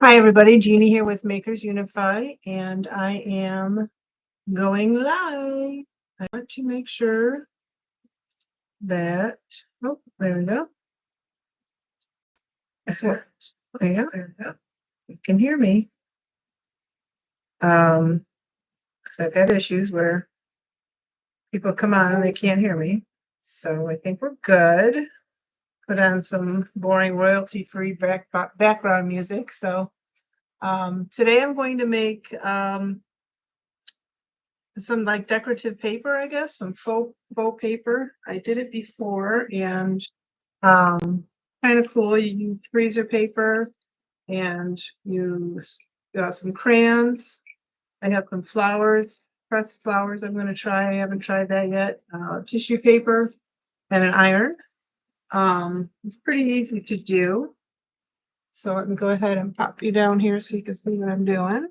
Hi, everybody. Jeannie here with Makers Unify, and I am going live. I want to make sure that, oh, there we go. Guess what? There we go. You can hear me. Because I've had issues where people come on and they can't hear me. So I think we're good. Put on some boring royalty-free background music. So today I'm going to make some like decorative paper, I guess, some faux paper. I did it before and kind of cool. You use freezer paper and use some crayons. I have some flowers, pressed flowers I'm going to try. I haven't tried that yet. Tissue paper and an iron. It's pretty easy to do. So let me go ahead and pop you down here so you can see what I'm doing.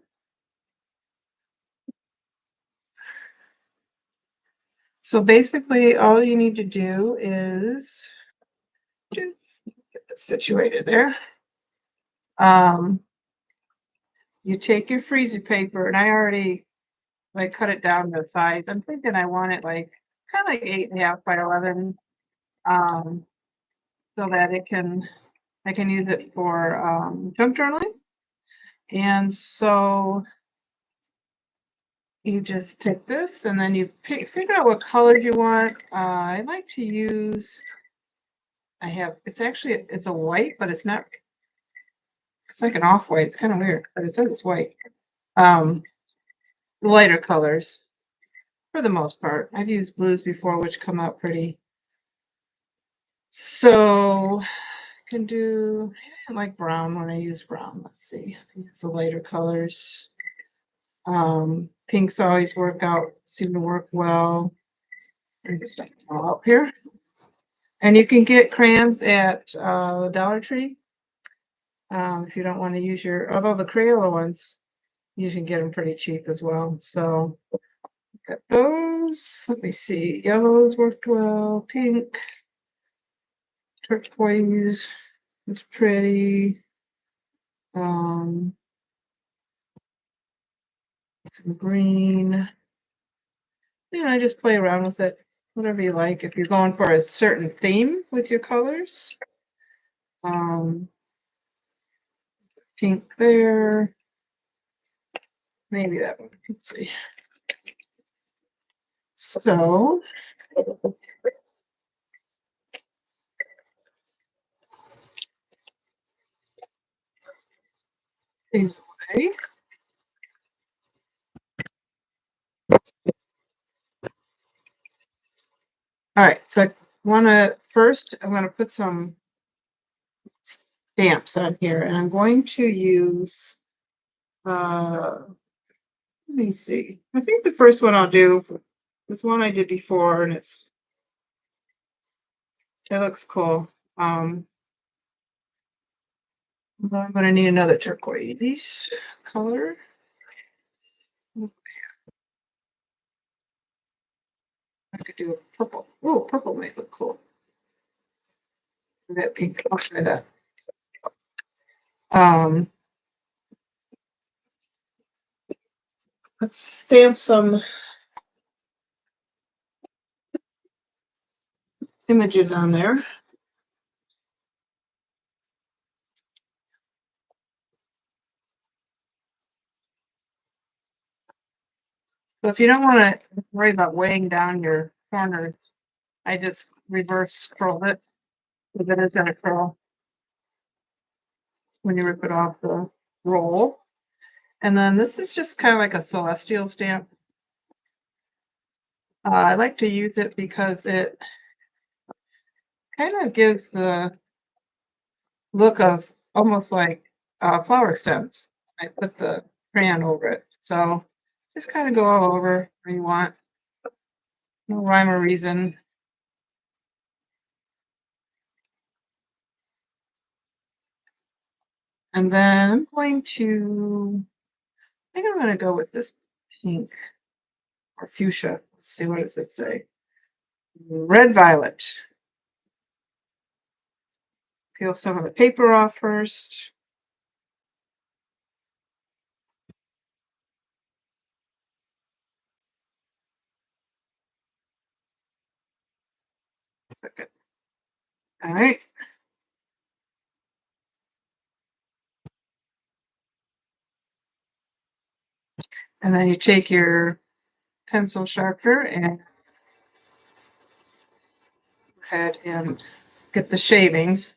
So basically all you need to do is get this situated there. You take your freezer paper, and I already like cut it down to size. I'm thinking I want it like kind of like 8.5 by 11, um, so that I can use it for junk journaling. And so you just take this, and then you figure out what colors you want. I like to use. It's a white, but it's not. It's like an off white. It's kind of weird, but it says it's white. Lighter colors for the most part. I've used blues before, which come out pretty. So I can do, I like brown when I use brown. Let's see, use the lighter colors. Pinks always seem to work well. And just stuff all up here. And you can get crayons at Dollar Tree. If you don't want to use although the Crayola ones, you can get them pretty cheap as well. So got those. Let me see. Yellows worked well. Pink, turquoise is pretty. Some green. I just play around with it, whatever you like. If you're going for a certain theme with your colors, pink there. Maybe that one. Let's see. So these away. All right, so I'm gonna put some stamps on here, and I'm going to use let me see. I think the first one I'll do is one I did before, and it looks cool. I'm gonna need another turquoise color. I could do a purple. Oh, purple might look cool. That pink. I'll try that. Let's stamp some images on there. So if you don't want to worry about weighing down your corners, I just reverse scroll it because it is going to curl when you rip it off the roll. And then this is just kind of like a celestial stamp. I like to use it because it kind of gives the look of almost like flower stems. I put the crayon over it. So just kind of go all over where you want. No rhyme or reason. And then I'm going to, I think I'm going to go with this pink or fuchsia. Let's see, what does it say? Red violet. Peel some of the paper off first. second. All right. And then you take your pencil sharpener and head and get the shavings.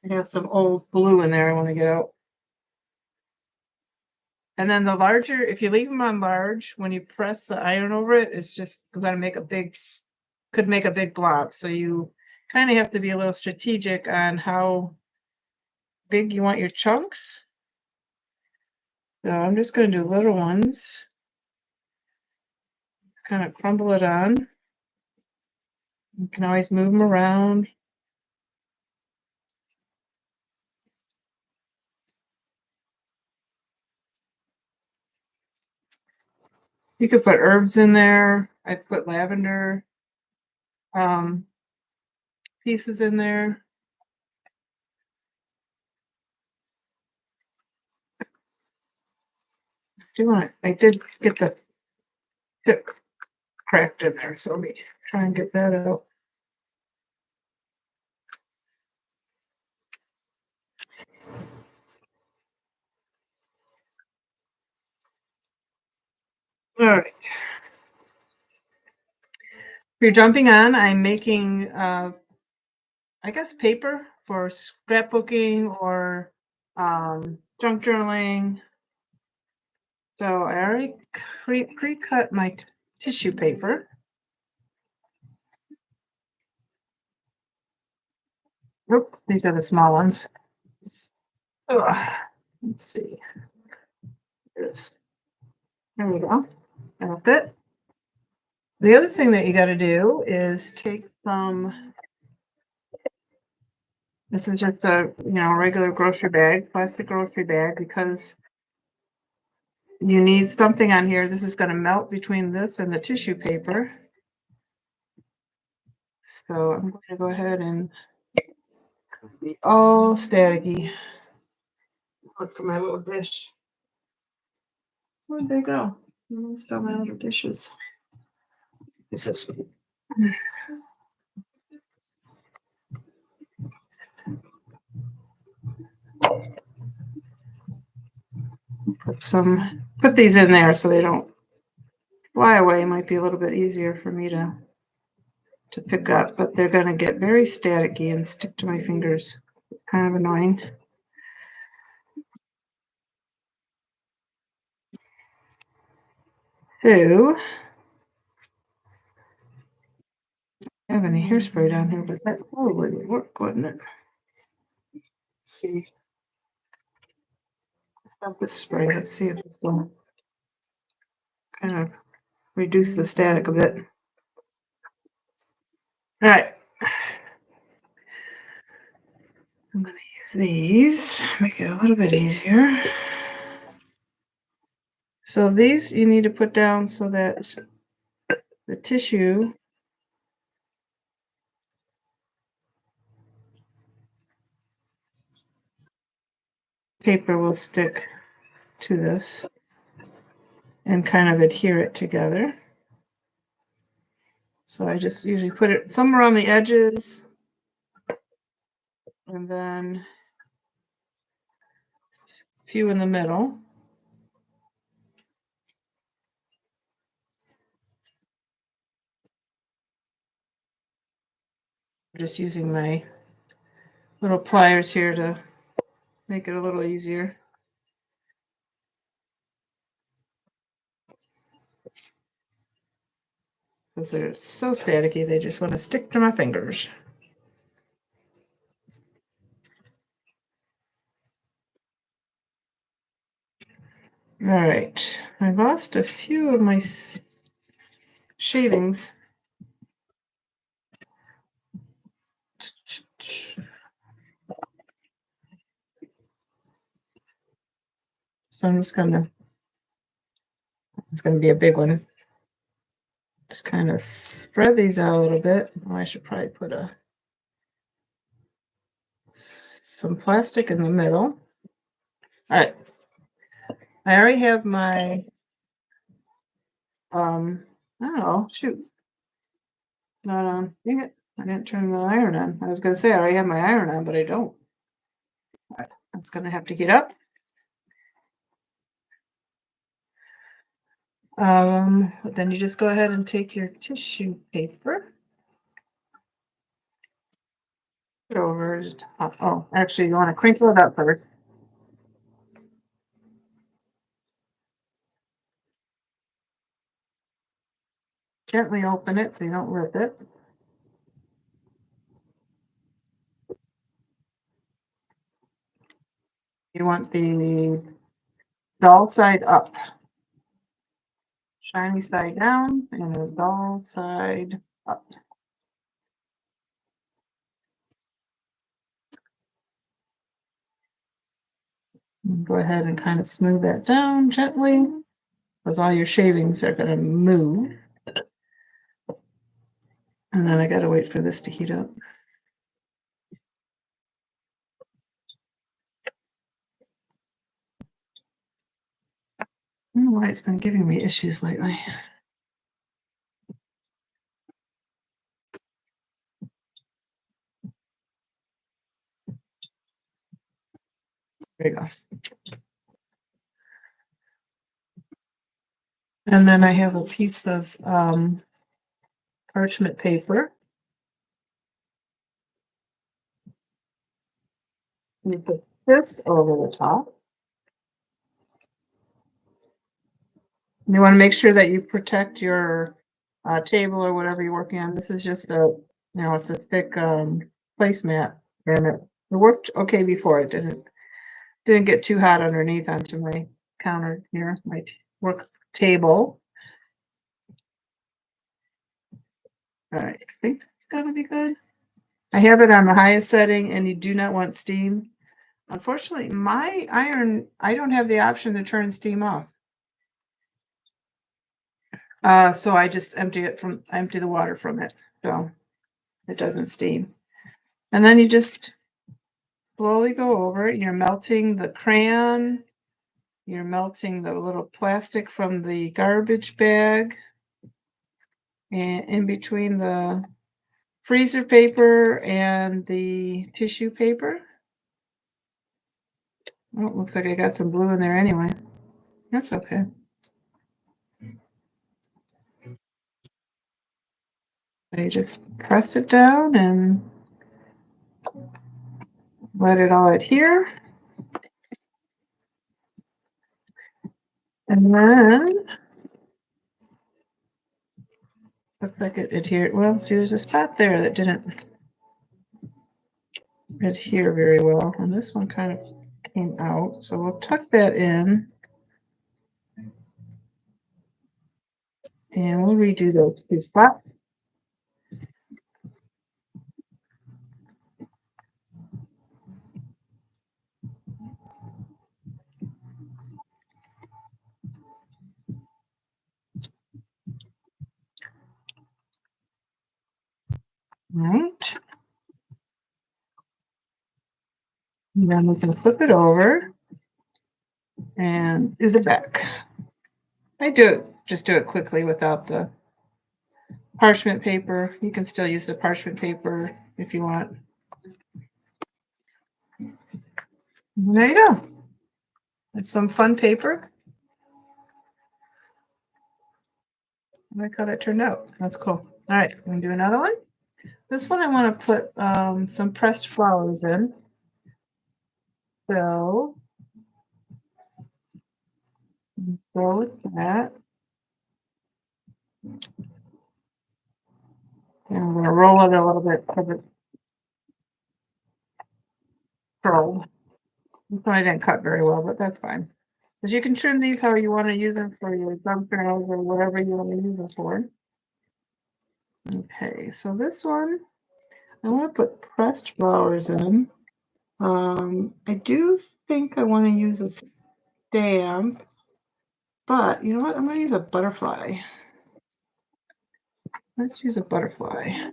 I have some old blue in there I want to get out. And then the larger, if you leave them on large, when you press the iron over it, it's just going to make a big, could make a big blob. So you kind of have to be a little strategic on how big you want your chunks. So I'm just going to do little ones. Kind of crumble it on. You can always move them around. You could put herbs in there. I put lavender pieces in there. I did get the tip cracked in there, so let me try and get that out. All right. If you're jumping on, I'm making, I guess, paper for scrapbooking or junk journaling. So I already pre-cut my tissue paper. Nope, these are the small ones. Ugh. Let's see. There we go. That'll fit. The other thing that you got to do is take some. This is just a regular grocery bag, plastic grocery bag, because you need something on here. This is going to melt between this and the tissue paper. So I'm going to go ahead and be all staticky. Look for my little dish. Where'd they go? I lost all my other dishes. Is this one? Put these in there so they don't fly away. Might be a little bit easier for me to pick up, but they're going to get very staticky and stick to my fingers. Kind of annoying. So I have any hairspray down here, but that probably would work, wouldn't it? Let's see. I have this spray. Let's see if this will kind of reduce the static a bit. All right. I'm going to use these, make it a little bit easier. So these you need to put down so that the tissue paper will stick to this and kind of adhere it together. So I just usually put it somewhere on the edges and then a few in the middle. Just using my little pliers here to make it a little easier. Because they're so staticky, they just want to stick to my fingers. All right, I lost a few of my shavings. So I'm just it's gonna be a big one. Just kind of spread these out a little bit. Oh, I should probably put some plastic in the middle. All right. I already have my, I don't know, shoot. Not on, dang it. I didn't turn the iron on. I was gonna say I already have my iron on, but I don't. That's gonna have to heat up. Then you just go ahead and take your tissue paper. Put it over the top. Oh, actually, you want to crinkle it up first. Gently open it so you don't rip it. You want the dull side up, shiny side down, and the dull side up. And go ahead and kind of smooth that down gently, because all your shavings are going to move. And then I got to wait for this to heat up. I don't know why it's been giving me issues lately. There you go. And then I have a piece of parchment paper. You put this over the top. You want to make sure that you protect your table or whatever you're working on. This is just it's a thick placemat, and it worked okay before. It didn't get too hot underneath onto my counter here, my work table. All right, I think that's gonna be good. I have it on the highest setting, and you do not want steam. Unfortunately, my iron, I don't have the option to turn steam off. So I just empty the water from it, so it doesn't steam. And then you just slowly go over it. You're melting the crayon. You're melting the little plastic from the garbage bag. And in between the freezer paper and the tissue paper. Oh, it looks like I got some blue in there anyway. That's okay. So you just press it down and let it all adhere. And then looks like it adhered. Well, see, there's a spot there that didn't adhere very well. And this one kind of came out. So we'll tuck that in. And we'll redo those two spots. All right. And then we can flip it over and do the back. Just do it quickly without the parchment paper. You can still use the parchment paper if you want. And there you go. It's some fun paper. I like how that turned out. That's cool. All right, I'm gonna do another one. This one I want to put some pressed flowers in. So go with that. And I'm going to roll it a little bit because it's curled. This one I didn't cut very well, but that's fine. Because you can trim these how you want to use them for your thumbnails or whatever you want to use them for. Okay, so this one, I want to put pressed flowers in. I do think I want to use a stamp, but you know what? I'm going to use a butterfly. Let's use a butterfly.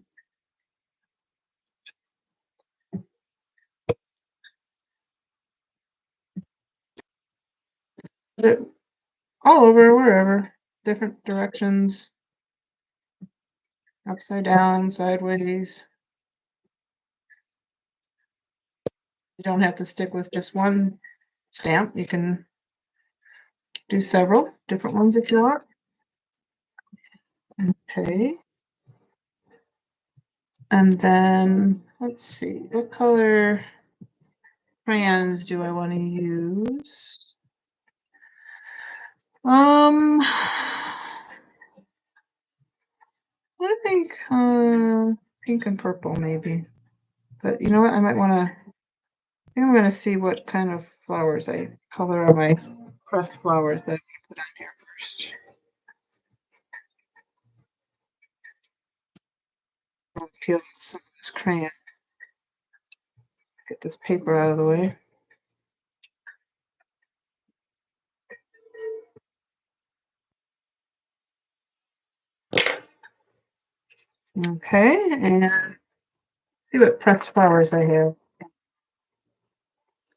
Put it all over, wherever, different directions, upside down, sideways. You don't have to stick with just one stamp. You can do several different ones if you want. Okay. And then let's see, what color crayons do I want to use? I think pink and purple maybe. But you know what? I might want to. I think I'm going to see what kind of flowers I color on my pressed flowers that I put on here first. I'll peel some of this crayon. Get this paper out of the way. Okay, and see what pressed flowers I have.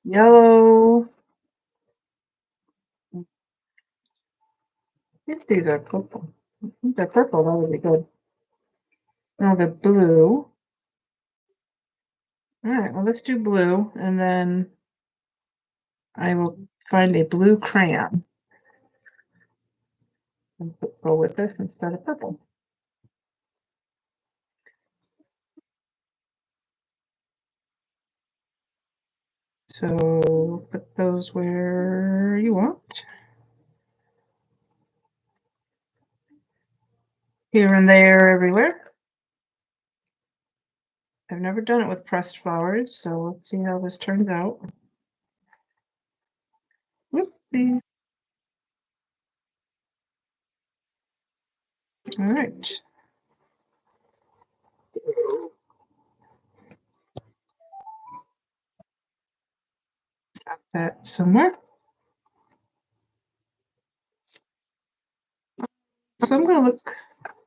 Yellow. If these are purple. If they're purple, that would be good. Now the blue. All right, well, let's do blue, and then I will find a blue crayon and go with this instead of purple. So put those where you want. Here and there, everywhere. I've never done it with pressed flowers, so let's see how this turns out. Whoopsie. All right. Got that somewhere. So I'm gonna look.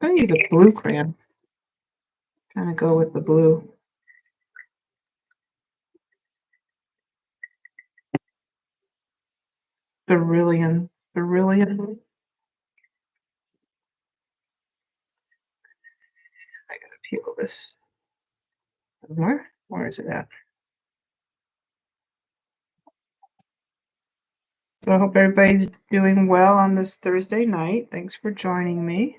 I'm gonna use a blue crayon. Kind of go with the blue. Beryllian blue. I gotta peel this somewhere. Where is it at? So I hope everybody's doing well on this Thursday night. Thanks for joining me.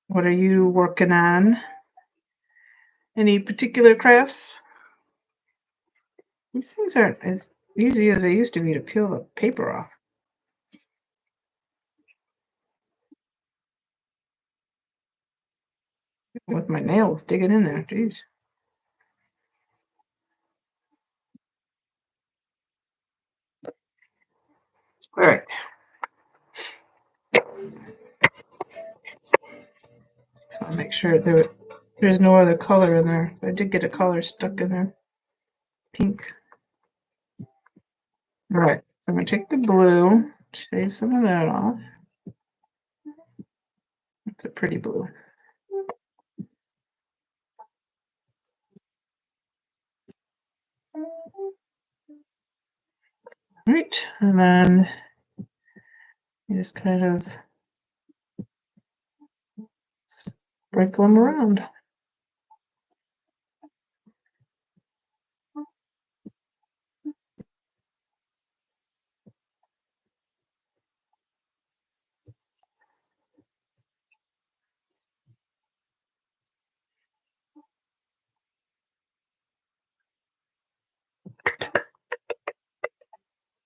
What are you working on? Any particular crafts? These things aren't as easy as they used to be to peel the paper off. With my nails digging in there, jeez. All right. So I'll make sure there's no other color in there. I did get a color stuck in there. Pink. All right. So I'm going to take the blue, shave some of that off. It's a pretty blue. All right. And then you just kind of sprinkle them around.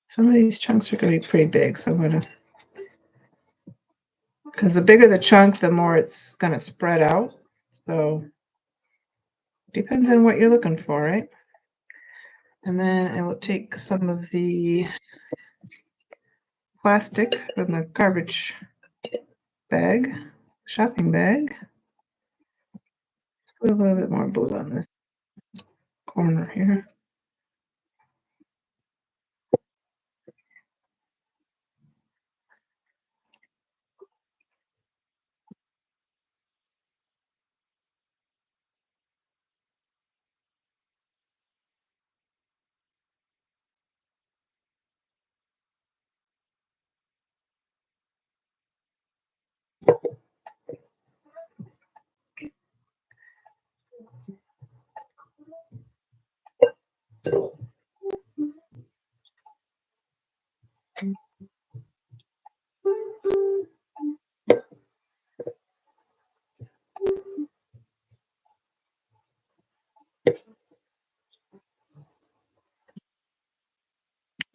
Some of these chunks are going to be pretty big, so I'm going to, because the bigger the chunk, the more it's going to spread out. So depends on what you're looking for, right? And then I will take some of the plastic from the garbage bag, shopping bag. Let's put a little bit more blue on this corner here.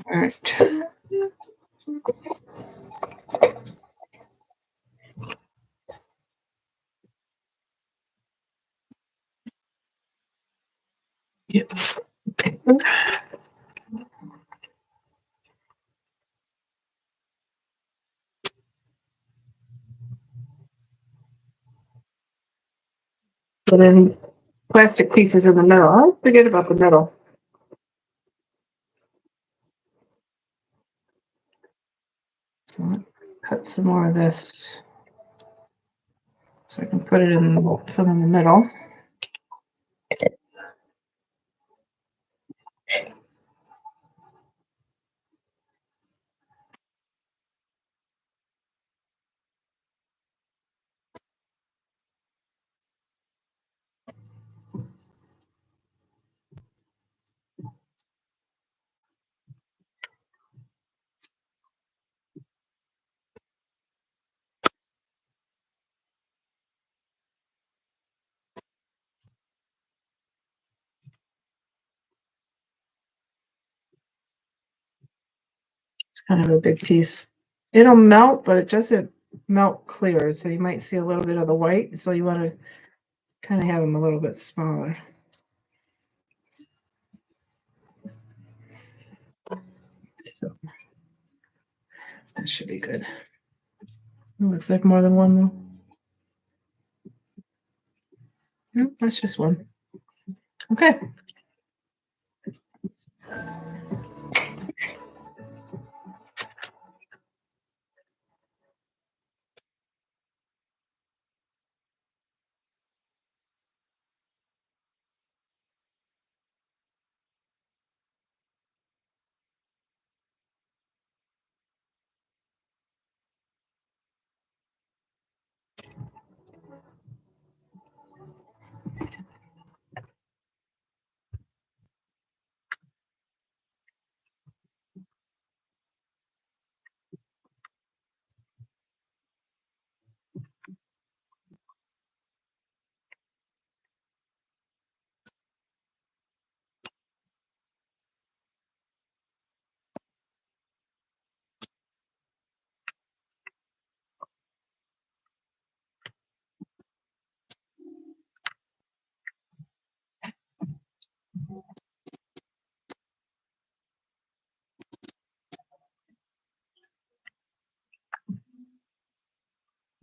All right. Yep. Put in plastic pieces in the middle. Oh, forget about the middle. So cut some more of this so I can put it in some in the middle. It's kind of a big piece. It'll melt, but it doesn't melt clear. So you might see a little bit of the white. So you want to kind of have them a little bit smaller. So that should be good. It looks like more than one though. No, that's just one. Okay.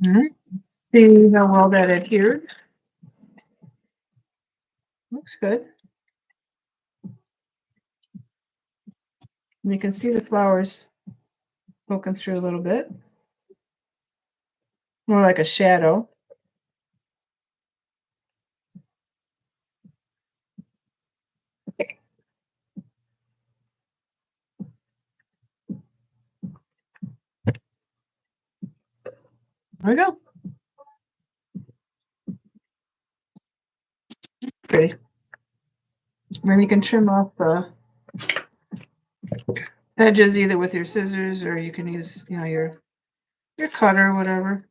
All right. See how well that adhered. Looks good. And you can see the flowers poking through a little bit. More like a shadow. There we go. Pretty. And then you can trim off the edges either with your scissors or you can use, your cutter or whatever.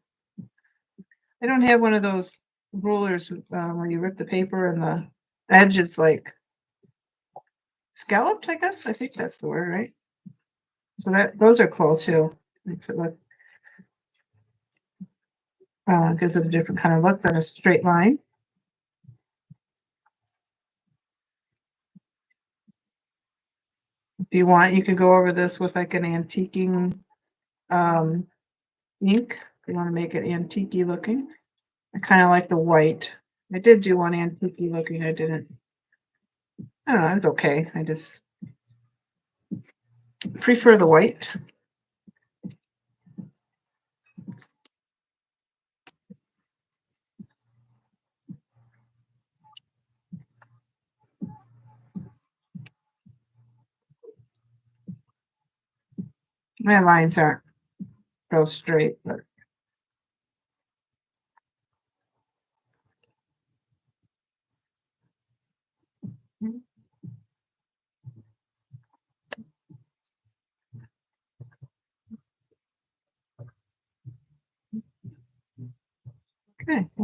I don't have one of those rulers where you rip the paper and the edge is like scalloped, I guess. I think that's the word, right? So those are cool too. Makes it look gives it a different kind of look than a straight line. If you want, you could go over this with like an antiquing um, ink. If you want to make it antique looking. I kind of like the white. I did do one antique looking. I didn't. I don't know. It's okay. I just prefer the white. My lines aren't real straight, but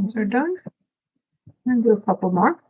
Those are done. And do a couple more.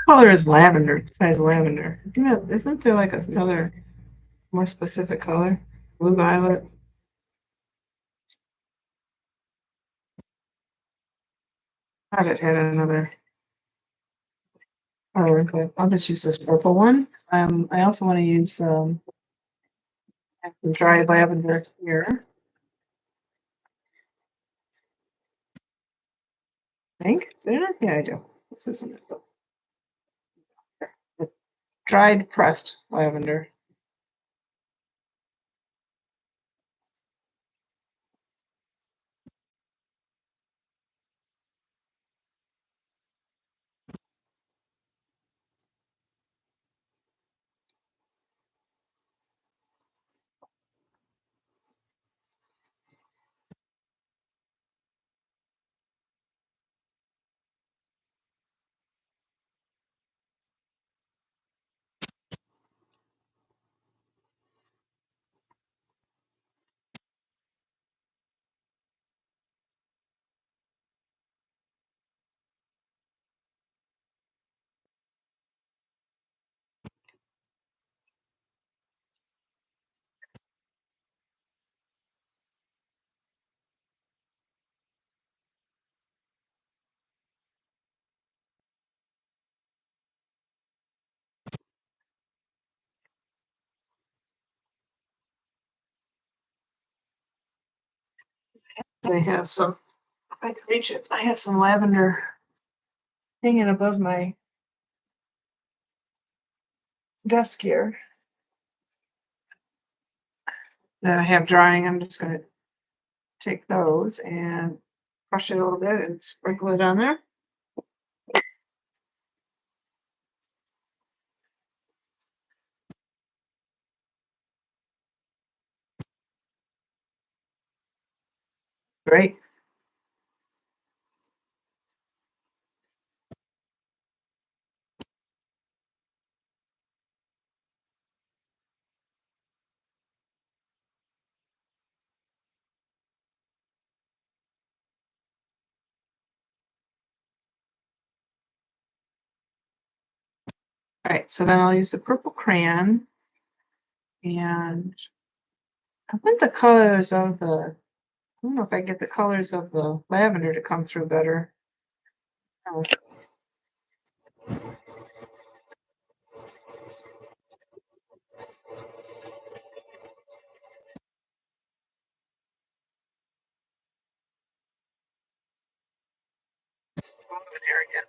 Color is lavender, size lavender. Isn't there like another more specific color? Blue violet. I thought it had another color, but I'll just use this purple one. I also want to use some dried lavender here. I think. Did I? Yeah, I do. This isn't it. Dried pressed lavender. I have some, if I can reach it, I have some lavender hanging above my desk here that I have drying. I'm just going to take those and brush it a little bit and sprinkle it on there. Great. All right, so then I'll use the purple crayon and I want the colors of the, I don't know if I get the colors of the lavender to come through better. Oh, over there again.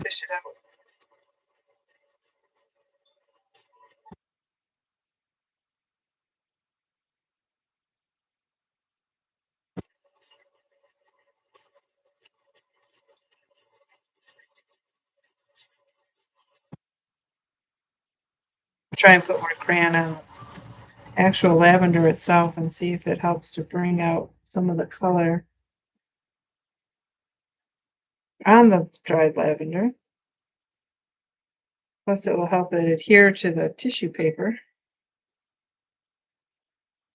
Fish it out. try and put more crayon on actual lavender itself and see if it helps to bring out some of the color on the dried lavender. Plus it will help it adhere to the tissue paper,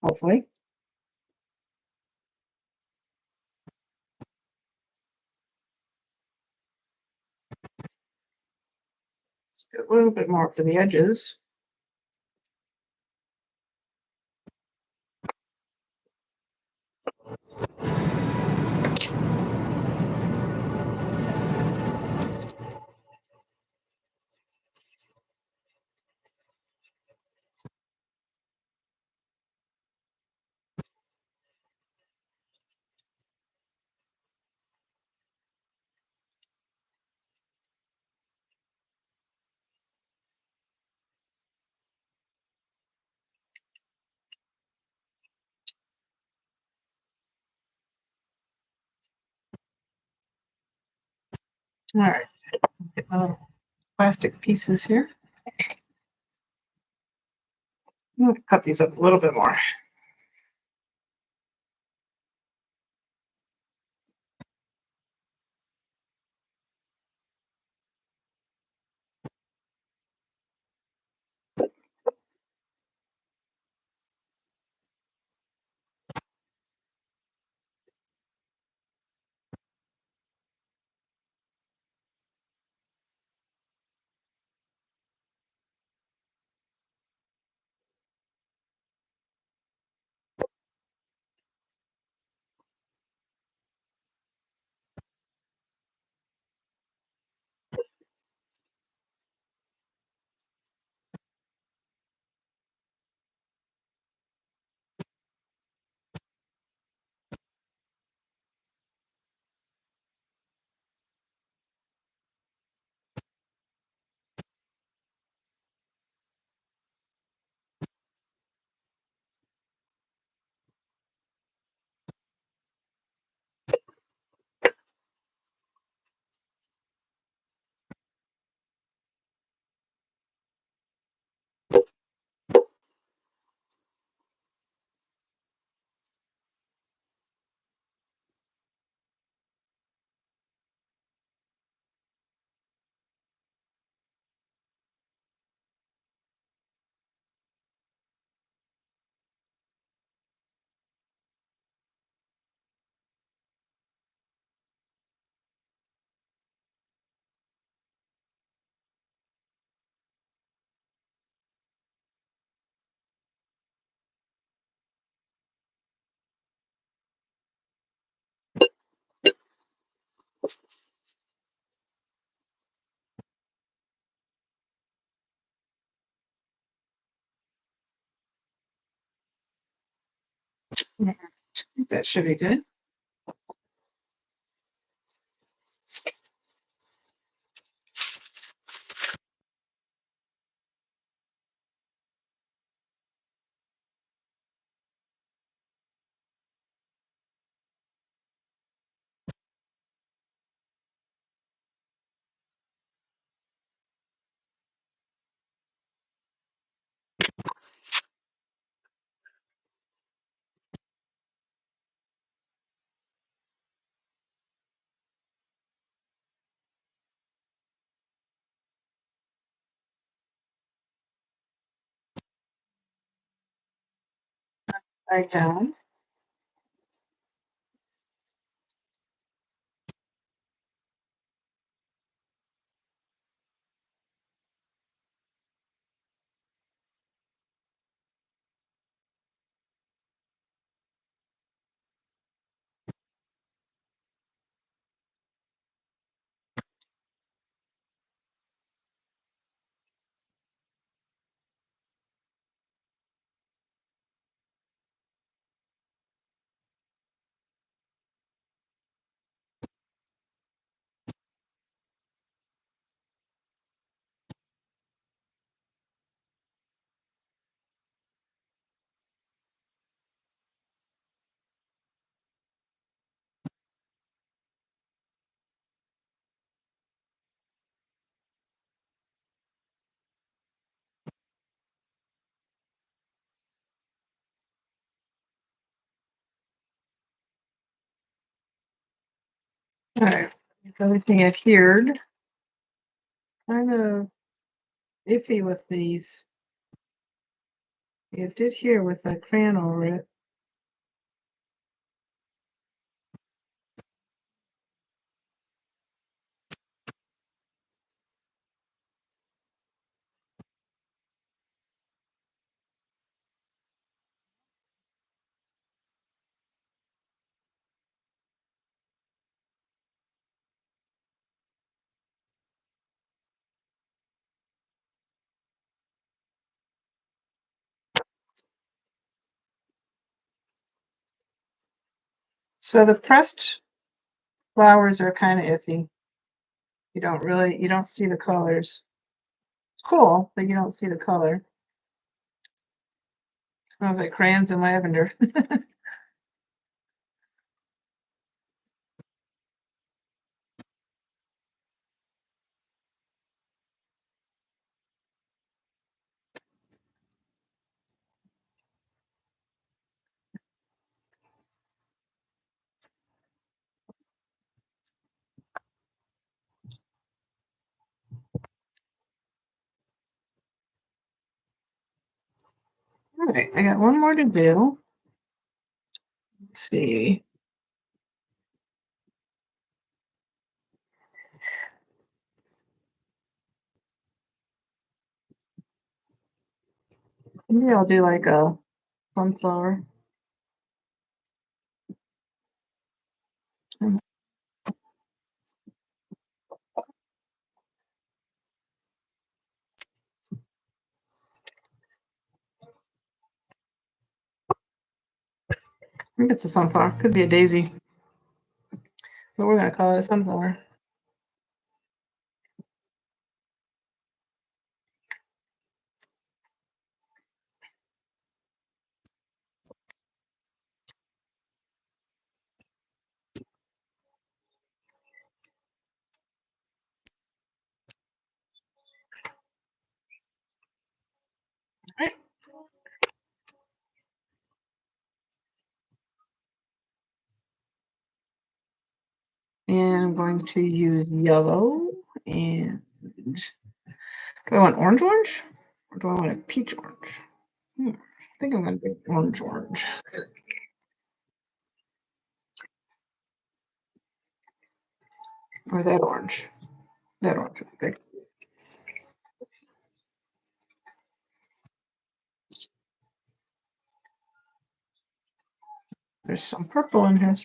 hopefully. Let's do a little bit more for the edges. All right, get my little plastic pieces here. I'm going to cut these up a little bit more. I think that should be good. Right down. All right, everything adhered. Kind of iffy with these. It did here with the crayon over it. So the pressed flowers are kind of iffy. You don't see the colors. It's cool, but you don't see the color. Smells like crayons and lavender. All right, I got one more to do. Let's see. Maybe I'll do like a sunflower. I think it's a sunflower. Could be a daisy, but we're gonna call it a sunflower. All right. And I'm going to use yellow. And do I want orange orange? Or do I want a peach orange? I think I'm going to do orange orange. Or that orange. That orange. Okay. There's some purple in here.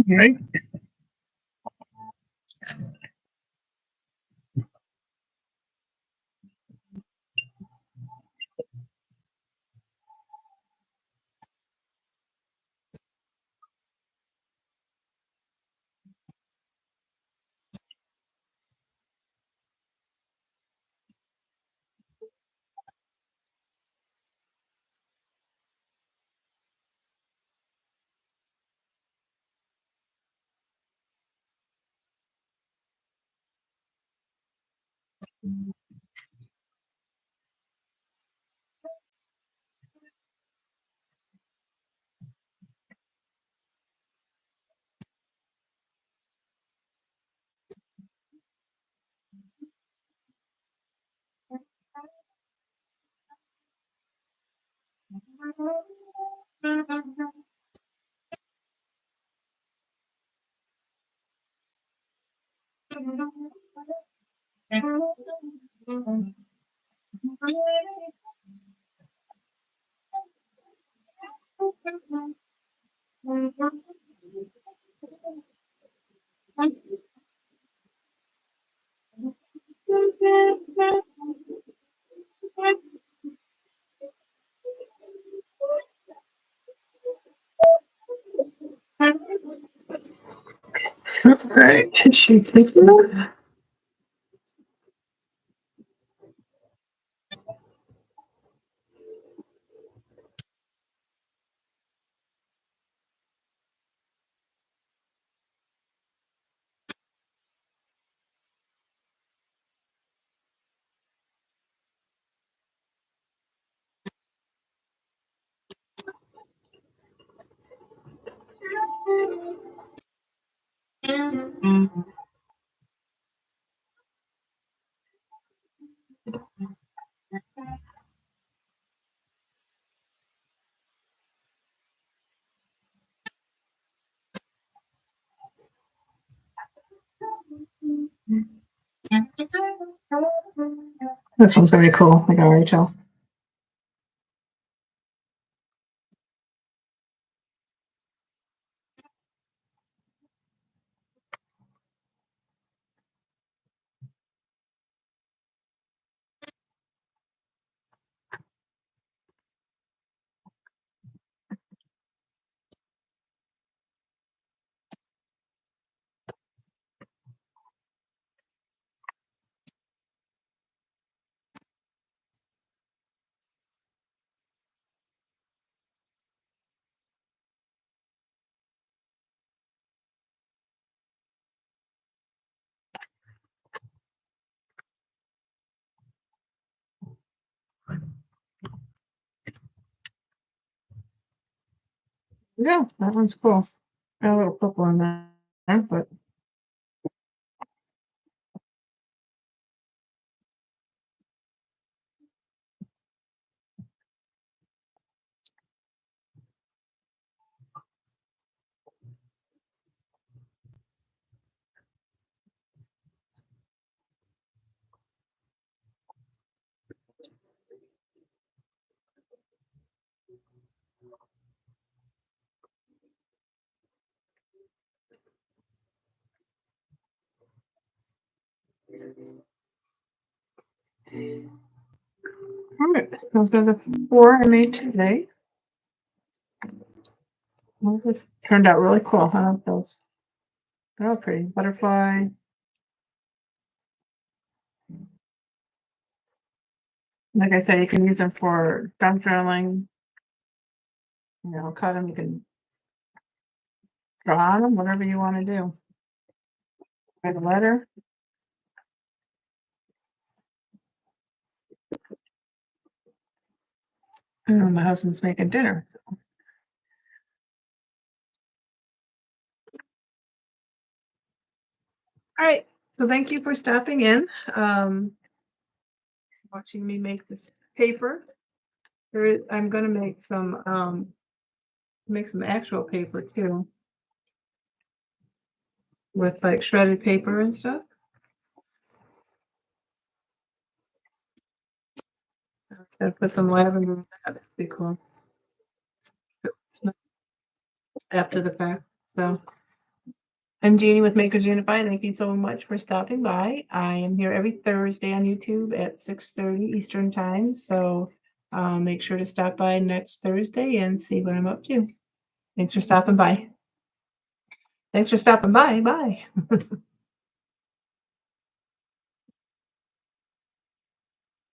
Right. Right. Tissue paper. This one's gonna be cool. I can already tell. Yeah, that one's cool. Got a little purple in there, but all right. Those are the four I made today. Those turned out really cool. I like those. They're all pretty. Butterfly. Like I said, you can use them for junk journaling. You know, cut them. You can draw on them, whatever you want to do. Write a letter. And my husband's making dinner. All right. So thank you for stopping in. Watching me make this paper. I'm going to make some actual paper too, with like shredded paper and stuff. I was gonna put some lavender in that. It'd be cool. after the fact. So I'm Jeannie with Makers Unified. Thank you so much for stopping by. I am here every Thursday on YouTube at 6:30 Eastern time. So make sure to stop by next Thursday and see what I'm up to. Thanks for stopping by. Thanks for stopping by. Bye.